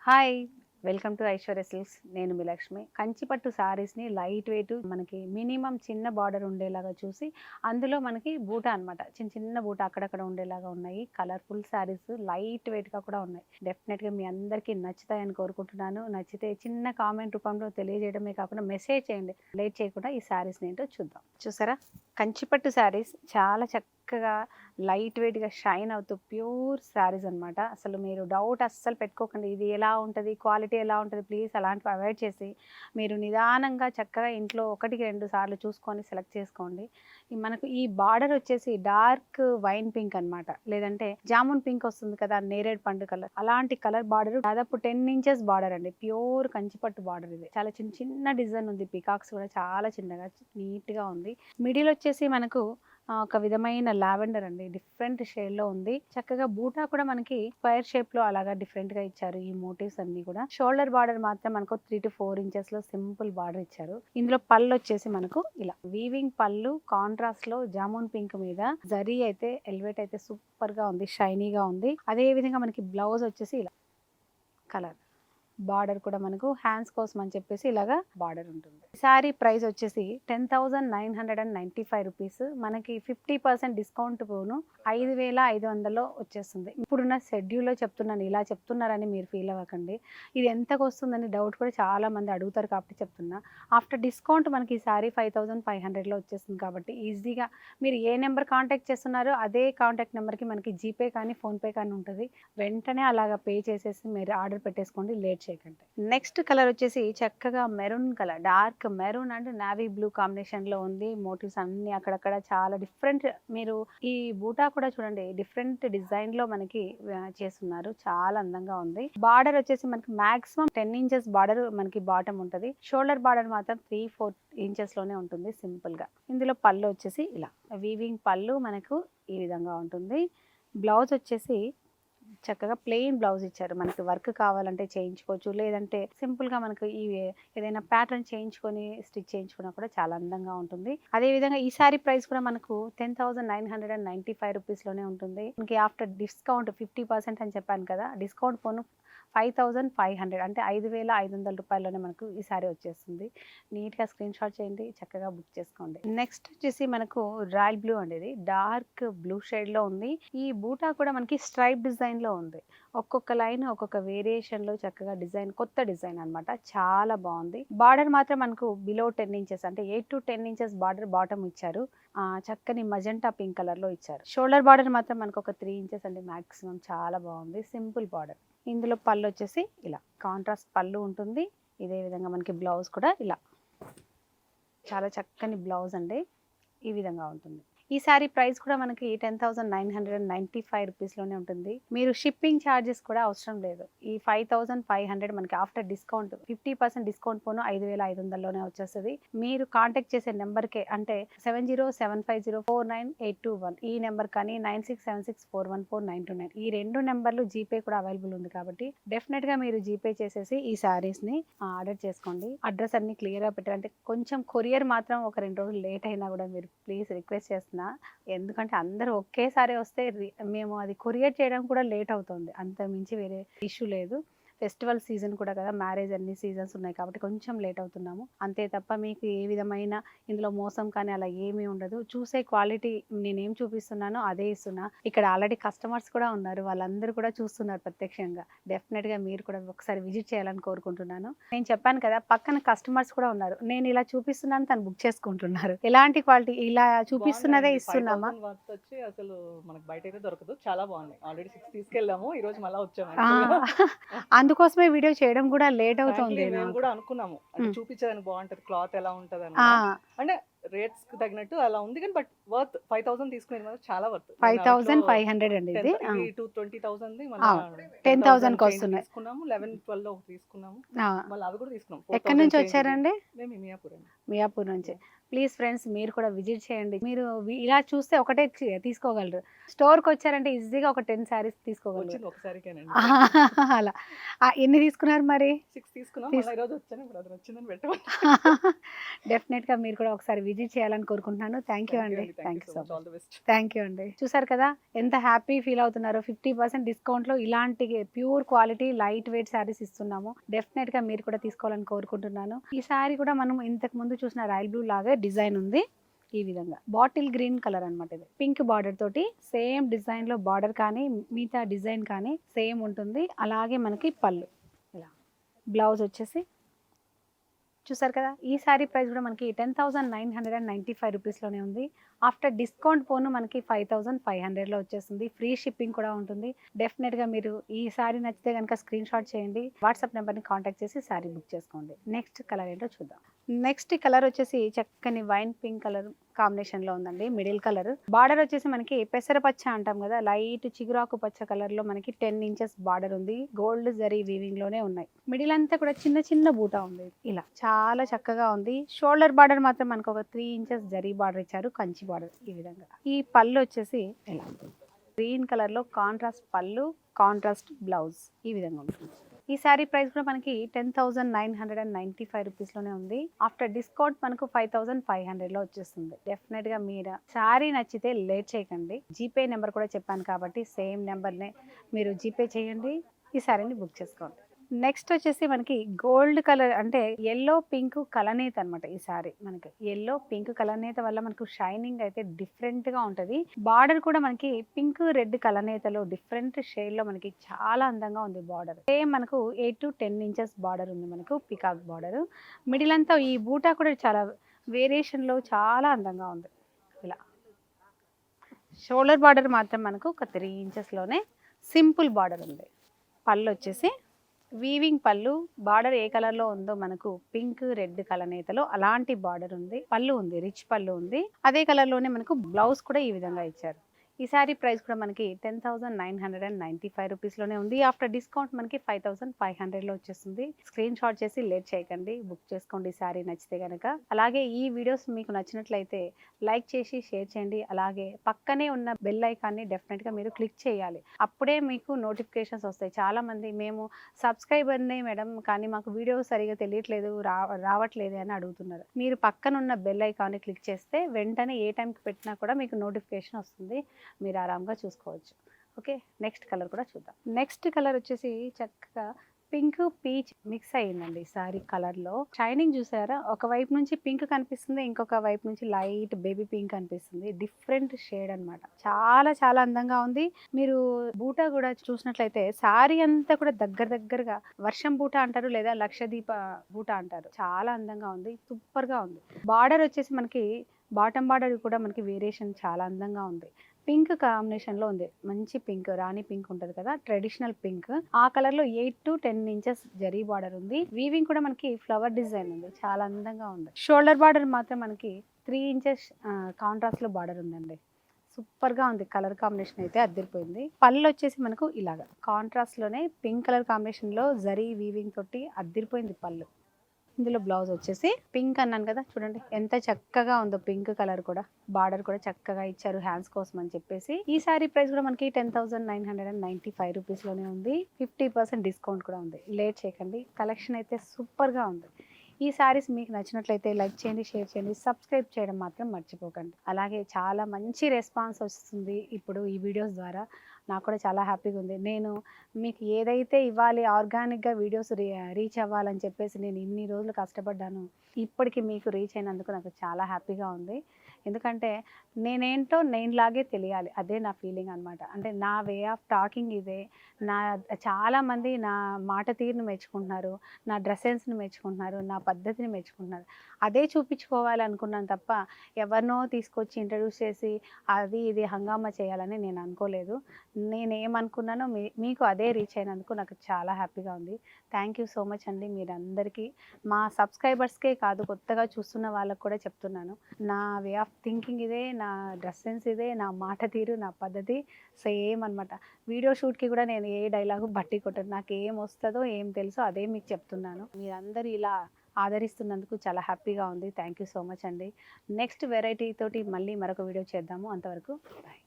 Hi! Welcome to Aishwarya silks. నేను మీ లక్ష్మి. కంచిపట్టు శారీస్‌ని light weight మనకి minimum చిన్న బార్డర్ ఉండేలాగా చూసి, అందులో మనకి బూటా అనమాట. చిన్న చిన్న బూటా అక్కడక్కడ ఉండేలాగా ఉన్నాయి. కలర్‌ఫుల్ శారీస్ లైట్ వెయిట్‌గా కూడా ఉన్నాయి. డెఫినెట్‌గా మీ అందరికీ నచ్చుతాయని కోరుకుంటున్నాను. నచ్చితే చిన్న కామెంట్ రూపంలో తెలియజేయడమే కాకుండా మెసేజ్ చేయండి. లేట్ చేయకుండా ఈ శారీస్‌ని ఏంటో చూద్దాం. చూసారా? కంచిపట్టు శారీస్ చాలా చక్కగా లైట్ వెయిట్‌గా షైన్ అవుతూ ప్యూర్ శారీస్ అనమాట. అసలు మీరు డౌట్ అస్సలు పెట్టుకోకండి. ఇది ఎలా ఉంటది? క్వాలిటీ ఎలా ఉంటది? ప్లీజ్ అలాంటివి అవాయిడ్ చేసి మీరు నిదానంగా చక్కగా ఇంట్లో 1కి 2 సార్లు చూసుకొని సెలెక్ట్ చేసుకోండి. మనకు ఈ బార్డర్ వచ్చేసి డార్క్ వైన్ పింక్ అనమాట. లేదంటే జామున్ పింక్ వస్తుంది కదా! నేరేడు పండు కలర్. అలాంటి కలర్ బార్డర్ దాదాపు 10 ఇంచెస్ బార్డర్ అండి. ప్యూర్ కంచిపట్టు బార్డర్ ఇది. చాలా చిన్న చిన్న డిజైన్ ఉంది. పికాక్స్ కూడా చాలా చిన్నగా నీట్‌గా ఉంది. మిడిల్ వచ్చేసి మనకు ఒక విధమైన లావెండర్ అండి. డిఫరెంట్ షేడ్‌లో ఉంది. చక్కగా బూటా కూడా మనకి స్క్వేర్ షేప్‌లో అలాగా డిఫరెంట్‌గా ఇచ్చారు. ఈ మోటివ్స్ అన్నీ కూడా. షోల్డర్ బార్డర్ మాత్రం మనకు 3-4 ఇంచెస్‌లో సింపుల్ బార్డర్ ఇచ్చారు. ఇందులో పళ్ళు వచ్చేసి మనకు ఇలా వీవింగ్ పళ్ళు కాంట్రాస్ట్‌లో జామున్ పింక్ మీద జరీ అయితే ఎలివేట్ అయితే సూపర్‌గా ఉంది. షైనీగా ఉంది. అదే విధంగా మనకి బ్లౌజ్ వచ్చేసి ఇలా కలర్. బార్డర్ కూడా మనకు హ్యాండ్స్ కోసం అని చెప్పేసి ఇలాగా బార్డర్ ఉంటుంది. శారీ ప్రైస్ వచ్చేసి 10,995 రూపీస్. మనకి 50% డిస్కౌంట్ పోను 5,500లో వచ్చేస్తుంది. ఇప్పుడున్న షెడ్యూల్లో చెప్తున్నాను, ఇలా చెప్తున్నారని మీరు ఫీల్ అవ్వకండి. ఇది ఎంతకు వస్తుందని డౌట్ కూడా చాలా మంది అడుగుతారు కాబట్టి చెప్తున్నా. ఆఫ్టర్ డిస్కౌంట్ మనకి ఈ శారీ 5,500లో వచ్చేస్తుంది కాబట్టి ఈజీగా మీరు ఏ నెంబర్ కాంటాక్ట్ చేస్తున్నారో అదే కాంటాక్ట్ నెంబర్కి మనకి జీపే కానీ ఫోన్పే కానీ ఉంటుంది. వెంటనే అలాగా పే చేసేసి మీరు ఆర్డర్ పెట్టేసుకోండి. లేట్ చేయకండి. నెక్స్ట్ కలర్ వచ్చేసి చక్కగా maroon colour, dark maroon and navy blue combination లో ఉంది. మోటివ్స్ అన్ని అక్కడక్కడ చాలా డిఫరెంట్. మీరు ఈ బూటా కూడా చూడండి, డిఫరెంట్ డిజైన్ లో మనకి చేస్తున్నారు. చాలా అందంగా ఉంది. బార్డర్ వచ్చేసి మనకి మాక్సిమం 10 ఇంచెస్ బార్డర్ మనకి బాటమ్ ఉంటుంది. షోల్డర్ బార్డర్ మాత్రం 3-4 ఇంచెస్ లోనే ఉంటుంది సింపుల్ గా. ఇందులో పళ్ళు వచ్చేసి ఇలా వీవింగ్ పళ్ళు మనకు ఈ విధంగా ఉంటుంది. బ్లౌజ్ వచ్చేసి చక్కగా ప్లెయిన్ బ్లౌజ్ ఇచ్చారు. మనకి వర్క్ కావాలంటే చేయించుకోవచ్చు, లేదంటే సింపుల్గా మనకు ఈ ఏదైనా ప్యాటర్న్ చేయించుకొని స్టిచ్ చేయించుకున్నా కూడా చాలా అందంగా ఉంటుంది. అదేవిధంగా ఈ సారీ ప్రైస్ కూడా మనకు 10,995 రూపీస్లోనే ఉంటుంది. మనకి ఆఫ్టర్ డిస్కౌంట్ 50% అని చెప్పాను కదా, డిస్కౌంట్ పోను 5,500 అంటే 5,500 రూపాయల్లోనే మనకు ఈ సారీ వచ్చేస్తుంది. నీట్గా స్క్రీన్ షాట్ చేయండి, చక్కగా బుక్ చేసుకోండి. నెక్స్ట్ వచ్చేసి మనకు రాయల్ బ్లూ అండి. ఇది డార్క్ బ్లూ షేడ్లో ఉంది. ఈ బూటా కూడా మనకి స్ట్రైప్ డిజైన్లో ఉంది. ఒక్కొక్క లైన్ ఒక్కొక్క వేరియేషన్లో చక్కగా డిజైన్, కొత్త డిజైన్ అనమాట. చాలా బాగుంది. బార్డర్ మాత్రం మనకు బిలో 10 ఇంచెస్ అంటే 8-10 ఇంచెస్ బార్డర్ బాటమ్ ఇచ్చారు. చక్కని మజెంటా పింక్ కలర్లో ఇచ్చారు. షోల్డర్ బార్డర్ మాత్రం మనకు ఒక 3 ఇంచెస్ అండి మ్యాక్సిమం. చాలా బాగుంది. Simple border. ఇందులో పళ్ళు వచ్చేసి ఇలా కాంట్రాస్ట్ పళ్ళు ఉంటుంది. ఇదే విధంగా మనకి బ్లౌజ్ కూడా ఇలా చాలా చక్కని బ్లౌజ్ అండి. ఈ విధంగా ఉంటుంది. ఈ సారీ ప్రైస్ కూడా మనకి 10,995 రూపీస్లోనే ఉంటుంది. మీరు షిప్పింగ్ ఛార్జెస్ కూడా అవసరం లేదు. ఈ 5,500 మనకి ఆఫ్టర్ డిస్కౌంట్ 50% డిస్కౌంట్ పోను 5,500లోనే వచ్చేస్తుంది. మీరు కాంటాక్ట్ చేసే నెంబర్కే అంటే 7075049821 ఈ నెంబర్ కానీ 9676414929 ఈ 2 నెంబర్లు జీపే కూడా అవైలబుల్ ఉంది కాబట్టి డెఫినెట్గా మీరు జీపే చేసేసి ఈ శారీస్ని ఆర్డర్ చేసుకోండి. అడ్రస్ అన్ని క్లియర్గా పెట్టాలంటే కొంచెం కొరియర్ మాత్రం ఒక 2 రోజులు లేట్ అయినా కూడా మీరు ప్లీజ్ రిక్వెస్ట్ చేస్తున్నా. ఎందుకంటే అందరూ ఒకేసారి వస్తే మేము అది కొరియర్ చేయడం కూడా లేట్ అవుతుంది. అంత మించి వేరే ఇష్యూ లేదు. ఫెస్టివల్ సీజన్ కూడా కదా, మ్యారేజ్ అన్ని సీజన్స్ ఉన్నాయి కాబట్టి కొంచెం లేట్ అవుతున్నాము అంతే తప్ప మీకు ఏ విధమైన ఇందులో మోసం కానీ అలా ఏమీ ఉండదు. చూసే క్వాలిటీ నేనేం చూపిస్తున్నానో అదే ఇస్తున్నా. ఇక్కడ ఆల్రెడీ కస్టమర్స్ కూడా ఉన్నారు, వాళ్ళందరూ కూడా చూస్తున్నారు ప్రత్యక్షంగా. డెఫినెట్గా మీరు కూడా ఒకసారి విజిట్ చేయాలని కోరుకుంటున్నాను. నేను చెప్పాను కదా, పక్కన కస్టమర్స్ కూడా ఉన్నారు. నేను ఇలా చూపిస్తున్నాను, తను బుక్ చేసుకుంటున్నారు. ఎలాంటి క్వాలిటీ ఇలా చూపిస్తున్నదే ఇస్తున్నామా? వచ్చి అసలు మనకు బయట అయితే దొరకదు. చాలా బాగున్నాయి. ఆల్రెడీ 6 తీసుకెళ్ళాము. ఈ రోజు మళ్ళీ వచ్చాము. అందుకోసమే వీడియో చేయడం కూడా లేట్ అవుతుంది. మేము కూడా అనుకున్నాము అంటే చూపించడానికి బాగుంటది, క్లాత్ ఎలా ఉంటది అని. అంటే రేట్స్ కి తగినట్టు అలా ఉంది కానీ బట్ వర్త్ 5,000 తీసుకునేది మాత్రం చాలా వర్త్. 5,500 అండి ఇది. 20,000 10,000 కి వస్తున్నాయి. తీసుకున్నాము. 11-12 తీసుకున్నాము. మళ్ళీ అవి కూడా తీసుకున్నాం. ఎక్కడి నుంచి వచ్చారండి? మేము మియాపూర్ అండి. మియాపూర్ నుంచి. ప్లీజ్ ఫ్రెండ్స్ మీరు కూడా విజిట్ చేయండి. మీరు ఇలా చూస్తే ఒకటే తీసుకోగలరు. స్టోర్కి వచ్చారంటే ఈజీగా ఒక 10 శారీస్ తీసుకోగలరు. ఒకసారికేనండి. అలా ఎన్ని తీసుకున్నారు మరి? 6 తీసుకున్నాం. మళ్ళీ ఈరోజు వచ్చాను. బ్రదర్ వచ్చిందని పెట్టాము. డెఫినెట్గా మీరు కూడా ఒకసారి విజిట్ చేయాలని కోరుకుంటున్నాను. థ్యాంక్ యూ అండి. Thank you so all much. The best. Thank you అండి. చూసారు కదా ఎంత హ్యాపీ ఫీల్ అవుతున్నారో. 50% డిస్కౌంట్లో ఇలాంటి pure quality light weight saris ఇస్తున్నాము. డెఫినెట్గా మీరు కూడా తీసుకోవాలని కోరుకుంటున్నాను. ఈ శారీ కూడా మనం ఇంతకు ముందు చూసిన రాయల్ బ్లూ లాగే డిజైన్ ఉంది. ఈ విధంగా బాటిల్ గ్రీన్ కలర్ అన్నమాట. ఇది పింక్ బార్డర్ తోటి సేమ్ డిజైన్ లో బార్డర్ కానీ మిగతా డిజైన్ కానీ సేమ్ ఉంటుంది. అలాగే మనకి పళ్ళు ఇలా, బ్లౌజ్ వచ్చేసి చూసారు కదా. ఈ శారీ ప్రైస్ కూడా మనకి 10,995 రూపీస్లోనే ఉంది. ఆఫ్టర్ డిస్కౌంట్ పోను మనకి 5,500లో వచ్చేస్తుంది. ఫ్రీ షిప్పింగ్ కూడా ఉంటుంది. డెఫినెట్గా మీరు ఈ శారీ నచ్చితే కనుక స్క్రీన్ షాట్ చేయండి. వాట్సాప్ నెంబర్ని కాంటాక్ట్ చేసి శారీ బుక్ చేసుకోండి. నెక్స్ట్ కలర్ ఏంటో చూద్దాం. నెక్స్ట్ కలర్ వచ్చేసి చక్కని వైన్ పింక్ కలర్ కాంబినేషన్లో ఉందండి. మిడిల్ కలర్ బార్డర్ వచ్చేసి మనకి పెసరపచ్చ అంటాం కదా, లైట్ చిగురాకు పచ్చ కలర్లో మనకి 10 ఇంచెస్ బార్డర్ ఉంది. గోల్డ్ జరీ వీవింగ్లోనే ఉన్నాయి. మిడిల్ అంతా కూడా చిన్న చిన్న బూటా ఉంది. ఇలా చాలా చక్కగా ఉంది. షోల్డర్ బార్డర్ మాత్రం మనకు ఒక 3 ఇంచెస్ జరీ బార్డర్ ఇచ్చారు, కంచి బార్డర్. ఈ విధంగా ఈ పళ్ళు వచ్చేసి ఇలా గ్రీన్ కలర్లో కాంట్రాస్ట్ పళ్ళు, కాంట్రాస్ట్ బ్లౌజ్ ఈ విధంగా ఉంటుంది. ఈ శారీ ప్రైస్ కూడా మనకి 10,995 రూపీస్లోనే ఉంది. ఆఫ్టర్ డిస్కౌంట్ మనకు 5,500లో వచ్చేస్తుంది. డెఫినెట్గా మీరు శారీ నచ్చితే లేట్ చేయకండి. జీపే నెంబర్ కూడా చెప్పాను కాబట్టి సేమ్ నెంబర్నే మీరు జీపే చేయండి, ఈ శారీని బుక్ చేసుకోండి. నెక్స్ట్ వచ్చేసి మనకి గోల్డ్ కలర్ అంటే ఎల్లో పింక్ కలనేత అనమాట. ఈ సారీ మనకి ఎల్లో పింక్ కలనేత వల్ల మనకు షైనింగ్ అయితే డిఫరెంట్ గా ఉంటది. బార్డర్ కూడా మనకి పింక్ రెడ్ కలనేతలో డిఫరెంట్ షేడ్ లో మనకి చాలా అందంగా ఉంది. బార్డర్ సేమ్ మనకు 8 to 10 ఇంచెస్ బార్డర్ ఉంది మనకు, పికాక్ బార్డర్. మిడిల్ అంతా ఈ బూటా కూడా చాలా వేరియేషన్ లో చాలా అందంగా ఉంది. ఇలా షోల్డర్ బార్డర్ మాత్రం మనకు ఒక 3 ఇంచెస్ లోనే సింపుల్ బార్డర్ ఉంది. పళ్ళు వచ్చేసి వీవింగ్ పళ్ళు, బార్డర్ ఏ కలర్ లో ఉందో మనకు పింక్ రెడ్ కలనేతలో అలాంటి బార్డర్ ఉంది. పళ్ళు ఉంది, రిచ్ పళ్ళు ఉంది. అదే కలర్ లోనే మనకు బ్లౌజ్ కూడా ఈ విధంగా ఇచ్చారు. ఈ సారీ ప్రైస్ కూడా మనకి 10,995 రూపీస్లోనే ఉంది. ఆఫ్టర్ డిస్కౌంట్ మనకి 5,500లో వచ్చేస్తుంది. స్క్రీన్ షాట్ చేసి లేట్ చేయకండి, బుక్ చేసుకోండి శారీ నచ్చితే కనుక. అలాగే ఈ వీడియోస్ మీకు నచ్చినట్లయితే లైక్ చేసి షేర్ చేయండి. అలాగే పక్కనే ఉన్న బెల్ ఐకాన్ని డెఫినెట్గా మీరు క్లిక్ చేయాలి. అప్పుడే మీకు నోటిఫికేషన్స్ వస్తాయి. చాలామంది మేము సబ్స్క్రైబర్నే మేడం, కానీ మాకు వీడియో సరిగా తెలియట్లేదు, రావట్లేదు అని అడుగుతున్నారు. మీరు పక్కనున్న బెల్ ఐకాన్ని క్లిక్ చేస్తే వెంటనే ఏ టైంకి పెట్టినా కూడా మీకు నోటిఫికేషన్ వస్తుంది. మీరు ఆరాంగా చూసుకోవచ్చు. ఓకే, నెక్స్ట్ కలర్ కూడా చూద్దాం. నెక్స్ట్ కలర్ వచ్చేసి చక్కగా పింక్ పీచ్ మిక్స్ అయ్యిందండి. సారీ కలర్లో షైనింగ్ చూసారా, ఒక వైపు నుంచి పింక్ కనిపిస్తుంది, ఇంకొక వైపు నుంచి లైట్ బేబీ పింక్ కనిపిస్తుంది. డిఫరెంట్ షేడ్ అన్నమాట. చాలా చాలా అందంగా ఉంది. మీరు బూటా కూడా చూసినట్లయితే సారీ అంతా కూడా దగ్గరగా వర్షం బూటా అంటారు, లేదా లక్షదీప బూటా అంటారు. చాలా అందంగా ఉంది, సూపర్ గా ఉంది. బార్డర్ వచ్చేసి మనకి బాటమ్ బార్డర్ కూడా మనకి వేరియేషన్ చాలా అందంగా ఉంది. పింక్ కాంబినేషన్లో ఉంది. మంచి పింక్, రాణి పింక్ ఉంటుంది కదా, ట్రెడిషనల్ పింక్. ఆ కలర్లో 8 to 10 ఇంచెస్ జరీ బార్డర్ ఉంది. వీవింగ్ కూడా మనకి ఫ్లవర్ డిజైన్ ఉంది, చాలా అందంగా ఉంది. షోల్డర్ బార్డర్ మాత్రం మనకి 3 ఇంచెస్ కాంట్రాస్ట్లో బార్డర్ ఉందండి. సూపర్గా ఉంది. కలర్ కాంబినేషన్ అయితే అద్దరిపోయింది. పళ్ళు వచ్చేసి మనకు ఇలాగా కాంట్రాస్ట్లోనే పింక్ కలర్ కాంబినేషన్లో జరీ వీవింగ్ తోటి అద్దరిపోయింది పళ్ళు. ఇందులో బ్లౌజ్ వచ్చేసి పింక్ అన్నాను కదా, చూడండి ఎంత చక్కగా ఉందో. పింక్ కలర్ కూడా బార్డర్ కూడా చక్కగా ఇచ్చారు హ్యాండ్స్ కోసం అని చెప్పేసి. ఈ సారీ ప్రైస్ కూడా మనకి 10,995 రూపీస్లోనే ఉంది. 50% డిస్కౌంట్ కూడా ఉంది. లేట్ చేయకండి, కలెక్షన్ అయితే సూపర్గా ఉంది. ఈ సారీస్ మీకు నచ్చినట్లయితే లైక్ చేయండి, షేర్ చేయండి, సబ్స్క్రైబ్ చేయడం మాత్రం మర్చిపోకండి. అలాగే చాలా మంచి రెస్పాన్స్ వస్తుంది ఇప్పుడు ఈ వీడియోస్ ద్వారా. నాకు కూడా చాలా హ్యాపీగా ఉంది. నేను మీకు ఏదైతే ఇవ్వాలి, ఆర్గానిక్గా వీడియోస్ రీచ్ అవ్వాలని చెప్పేసి నేను ఇన్ని రోజులు కష్టపడ్డాను. ఇప్పటికి మీకు రీచ్ అయినందుకు నాకు చాలా హ్యాపీగా ఉంది. ఎందుకంటే నేనేంటో నేనులాగే తెలియాలి, అదే నా ఫీలింగ్ అనమాట. అంటే నా వే ఆఫ్ టాకింగ్ ఇదే. చాలామంది నా మాట తీరుని మెచ్చుకుంటున్నారు, నా డ్రెస్ సెన్స్ని మెచ్చుకుంటున్నారు, నా పద్ధతిని మెచ్చుకుంటున్నారు. అదే చూపించుకోవాలి అనుకున్నాను తప్ప ఎవరినో తీసుకొచ్చి ఇంట్రడ్యూస్ చేసి అది ఇది హంగామా చేయాలని నేను అనుకోలేదు. నేనేమనుకున్నానో మీకు అదే రీచ్ అయినందుకు నాకు చాలా హ్యాపీగా ఉంది. థ్యాంక్ యూ సో మచ్ అండి. మీరందరికీ, మా సబ్స్క్రైబర్స్కే కాదు, కొత్తగా చూస్తున్న వాళ్ళకు కూడా చెప్తున్నాను. నా వే ఆఫ్ థింకింగ్ ఇదే, నా డ్రెస్ సెన్స్ ఇదే, నా మాట తీరు, నా పద్ధతి సేమ్ అనమాట. వీడియో షూట్కి కూడా నేను ఏ డైలాగు బట్టి కొట్టను. నాకు ఏం వస్తుందో ఏం తెలుసో అదే మీకు చెప్తున్నాను. మీరందరూ ఇలా ఆదరిస్తున్నందుకు చాలా హ్యాపీగా ఉంది. థ్యాంక్ యూ సో మచ్ అండి. నెక్స్ట్ వెరైటీ తోటి మళ్ళీ మరొక వీడియో చేద్దాము. అంతవరకు బాయ్.